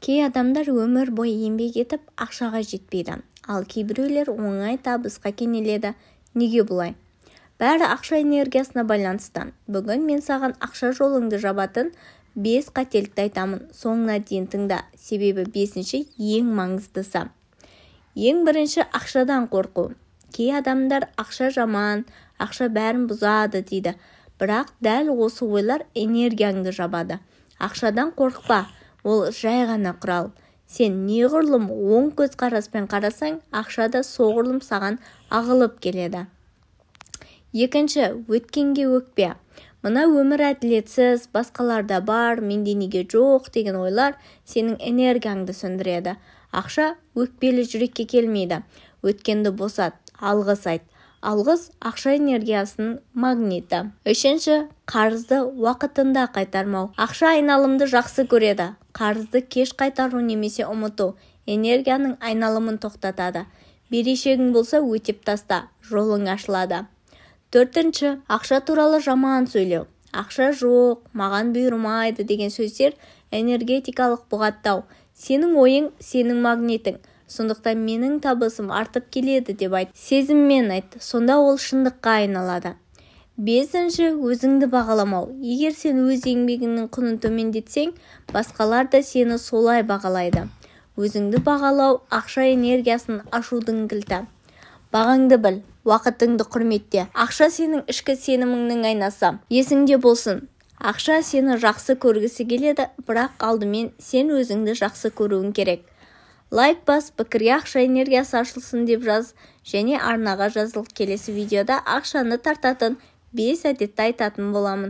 Кей адамдар өмір бойы еңбек етіп ақшаға жетпейді, ал кейбіреулер оңай табысқа кенеледі. Неге бұлай? Бәрі ақша энергиясына байланысты. Бүгін мен саған ақша жолыңды жабатын 5 қателікті айтамын. Соңына дейін тыңда, себебі 5-ші ең маңыздысы. Ең бірінші, ақшадан қорқу. Кей адамдар ақша жаман, ақша бәрін бұзады дейді. Бірақ дәл осы ойлар энергияңды жабады. Ақшадан қорықпа, ол жай ғана құрал. Сен неғұрлым оң көзқараспен қарасаң, ақшада соғұрлым саған ағылып келеді. Екінші, өткенге өкпе. Мына өмір әділетсіз, басқаларда бар, менде неге жоқ деген ойлар сенің энергияңды сөндіреді. Ақша өкпелі жүрекке келмейді. Өткенді босат, алғыс айт. Алғыс ақша энергиясының магниті. Үшінші, қарызды уақытында қайтармау. Ақша айналымды жақсы көреді. Қарызды кеш қайтару немесе ұмыту энергияның айналымын тоқтатады. Берешегің болса өтеп таста, жолың ашылады. Төртінші, ақша туралы жаман сөйлеу. Ақша жоқ, маған бұйырмайды деген сөздер энергетикалық бұғаттау. Сенің ойың, сенің магнитің. Сондықтан менің табысым артып келеді деп айт. Сезіммен айт, сонда ол шындыққа айналады. Бесінші, өзіңді бағаламау. Егер сен өз еңбегіңнің құнын төмендетсең, басқалар да сені солай бағалайды. Өзіңді бағалау ақша энергиясын ашудың кілті. Бағаңды біл, уақытыңды құрметте. Ақша сенің ішкі сеніміңнің айнасы. Есіңде болсын. Ақша сені жақсы көргісі келеді, бірақ алдымен сен өзіңді жақсы көруің керек. Лайк бас, пікірге ақша энергиясы ашылсын деп жаз, және арнаға жазыл. Келесі видеода ақшаны тартатын 5 әдетті айтатын боламын.